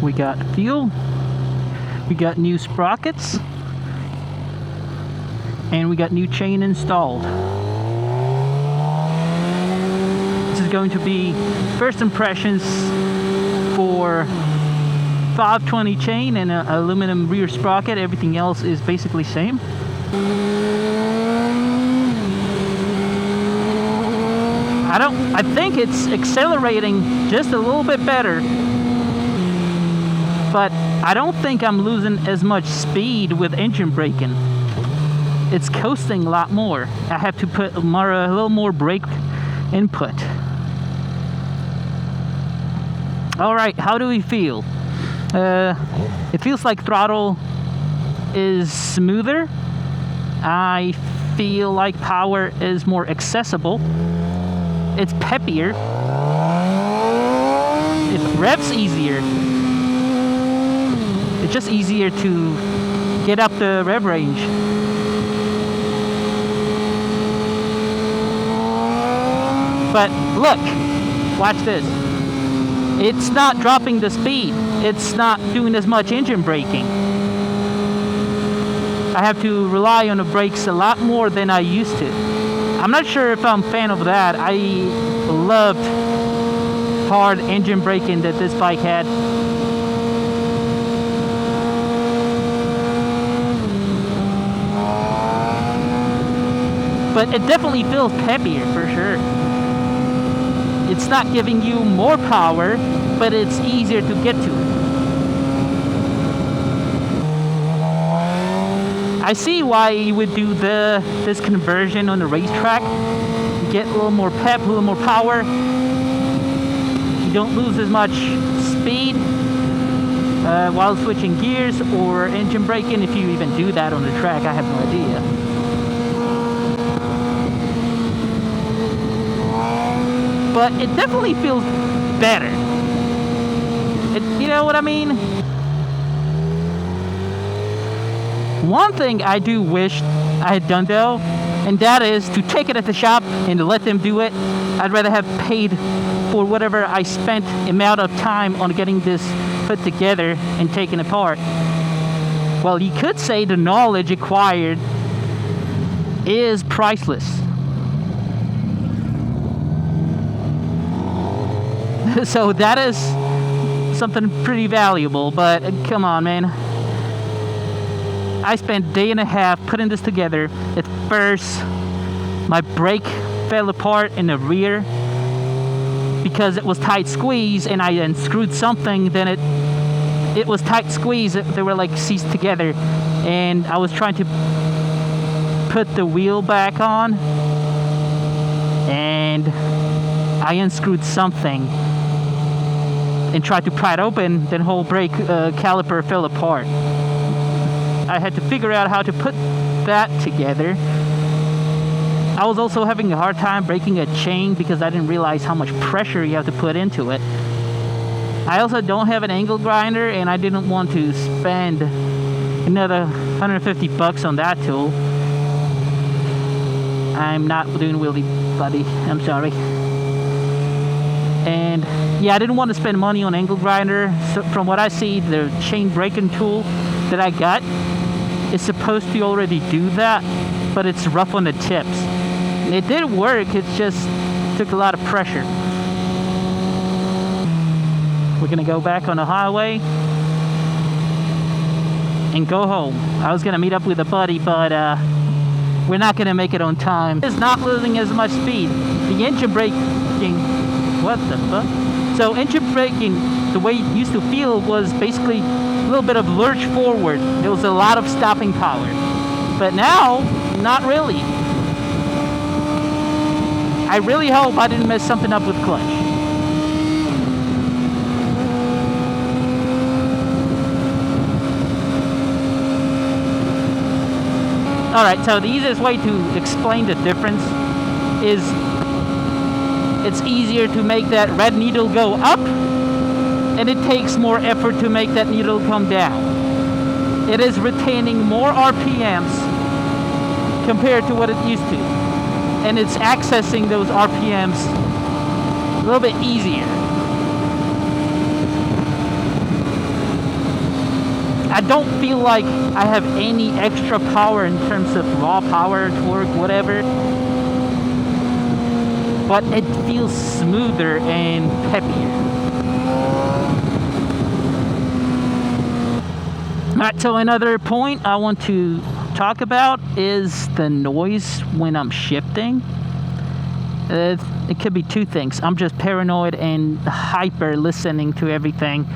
We got fuel, we got new sprockets, and we got new chain installed. This is going to be first impressions for 520 chain and an aluminum rear sprocket. Everything else is basically same. I think it's accelerating just a little bit better, but I don't think I'm losing as much speed with engine braking. It's coasting a lot more. I have to put a little more brake input. All right, how do we feel? It feels like throttle is smoother. I feel like power is more accessible. It's peppier. It revs easier. It's just easier to get up the rev range. But look, watch this. It's not dropping the speed. It's not doing as much engine braking. I have to rely on the brakes a lot more than I used to. I'm not sure if I'm a fan of that. I loved hard engine braking that this bike had. But it definitely feels peppier for sure. It's not giving you more power, but it's easier to get to. I see why you would do this conversion on the racetrack. Get a little more pep, a little more power. You don't lose as much speed while switching gears or engine braking, if you even do that on the track. I have no idea. But it definitely feels better. You know what I mean? One thing I do wish I had done though, and that is to take it at the shop and to let them do it. I'd rather have paid for whatever I spent amount of time on getting this put together and taken apart. Well, you could say the knowledge acquired is priceless. So that is something pretty valuable, but come on, man. I spent a day and a half putting this together. At first, my brake fell apart in the rear because it was tight squeeze, and I unscrewed something, then it was tight squeeze. They were like seized together, and I was trying to put the wheel back on, and I unscrewed something and tried to pry it open, then whole brake caliper fell apart. I had to figure out how to put that together. I was also having a hard time breaking a chain because I didn't realize how much pressure you have to put into it. I also don't have an angle grinder, and I didn't want to spend another $150 on that tool. I'm not doing wheelie, buddy. I'm sorry. And yeah, I didn't want to spend money on angle grinder. So from what I see, the chain braking tool that I got is supposed to already do that, but it's rough on the tips. It did work, it just took a lot of pressure. We're gonna go back on the highway and go home. I was gonna meet up with a buddy, but we're not gonna make it on time. It's not losing as much speed. The engine braking, what the fuck? So engine braking, the way it used to feel was basically a little bit of lurch forward. There was a lot of stopping power. But now, not really. I really hope I didn't mess something up with clutch. Alright, so the easiest way to explain the difference is it's easier to make that red needle go up, and it takes more effort to make that needle come down. It is retaining more RPMs compared to what it used to, and it's accessing those RPMs a little bit easier. I don't feel like I have any extra power in terms of raw power, torque, whatever. But it feels smoother and peppier. Alright, so another point I want to talk about is the noise when I'm shifting. It could be two things. I'm just paranoid and hyper listening to everything,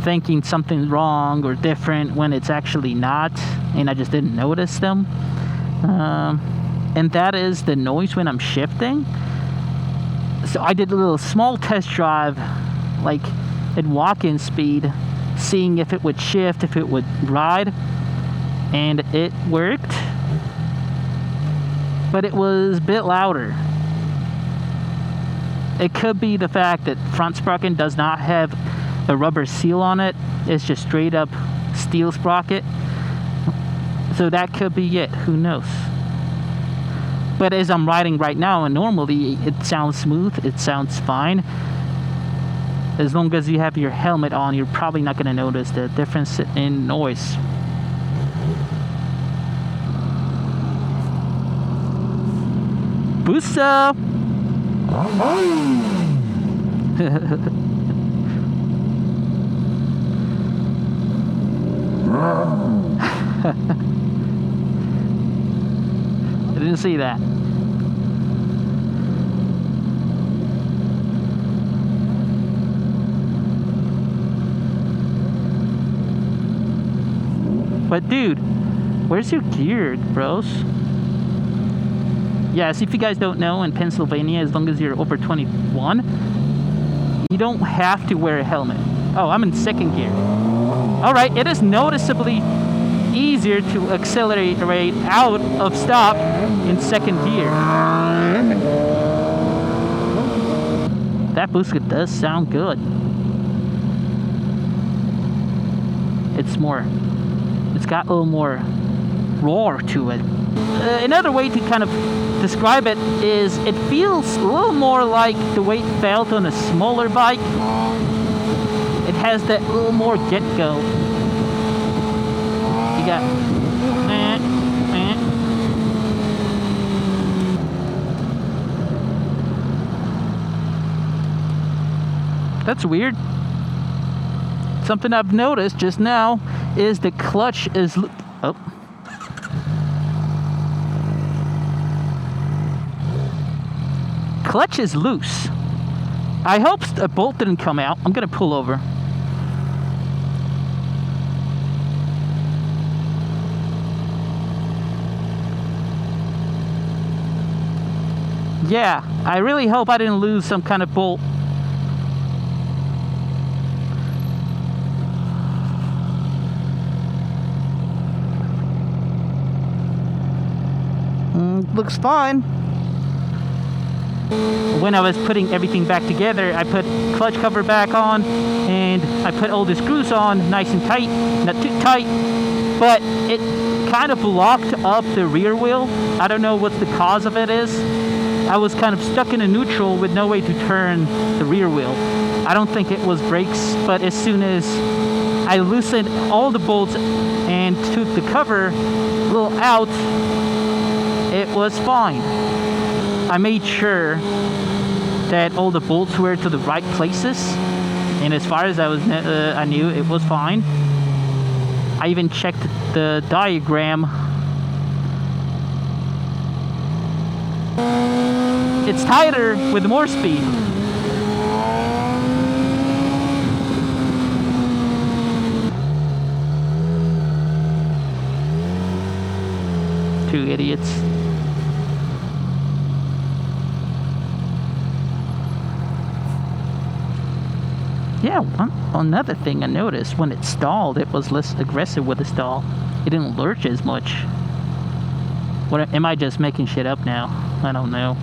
thinking something's wrong or different when it's actually not, and I just didn't notice them. And that is the noise when I'm shifting. So I did a little small test drive, like at walk-in speed, seeing if it would shift, if it would ride, and it worked, but it was a bit louder. It could be the fact that front sprocket does not have a rubber seal on it. It's just straight up steel sprocket. So that could be it. Who knows? But as I'm riding right now, and normally it sounds smooth, it sounds fine. As long as you have your helmet on, you're probably not going to notice the difference in noise. Booster! I didn't see that. But dude, where's your gear, bros? Yes, if you guys don't know, in Pennsylvania, as long as you're over 21, you don't have to wear a helmet. Oh, I'm in second gear. Alright, it is noticeably easier to accelerate out of stop in second gear. That booster does sound good. It's got a little more roar to it. Another way to kind of describe it is it feels a little more like the way it felt on a smaller bike. It has that little more get-go. You got That's weird. Something I've noticed just now is the clutch is clutch is loose. I hope a bolt didn't come out. I'm gonna pull over. Yeah, I really hope I didn't lose some kind of bolt. Looks fine. When I was putting everything back together, I put clutch cover back on and I put all the screws on nice and tight, not too tight, but it kind of blocked up the rear wheel. I don't know what the cause of it is. I was kind of stuck in a neutral with no way to turn the rear wheel. I don't think it was brakes, but as soon as I loosened all the bolts and took the cover a little out, it was fine. I made sure that all the bolts were to the right places, and as far as I knew, it was fine. I even checked the diagram. It's tighter with more speed. Two idiots. Yeah, another thing I noticed, when it stalled, it was less aggressive with the stall. It didn't lurch as much. What, am I just making shit up now? I don't know.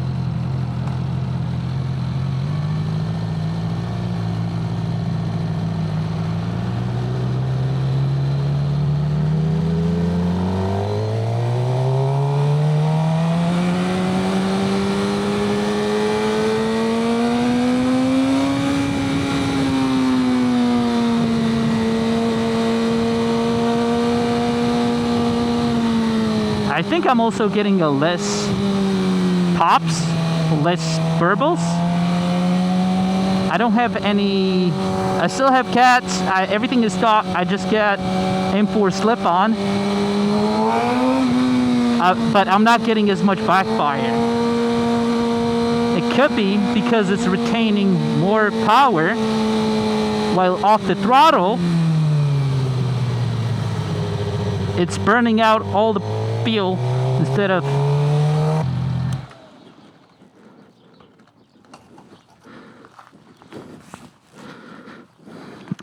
think I'm also getting a less pops, less burbles. I don't have any. I still have cats. Everything is stock. I just got M4 slip-on, but I'm not getting as much backfire. It could be because it's retaining more power while off the throttle. It's burning out all the fuel instead of.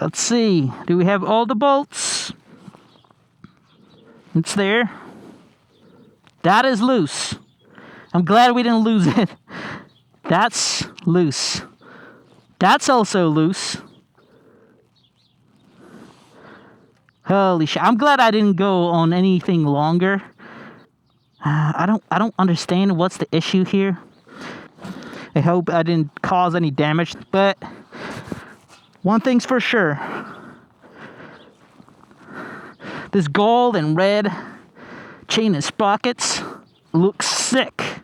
Let's see. Do we have all the bolts? It's there. That is loose. I'm glad we didn't lose it. That's loose. That's also loose. Holy shit. I'm glad I didn't go on anything longer. I don't understand what's the issue here. I hope I didn't cause any damage, but one thing's for sure. This gold and red chain and sprockets looks sick.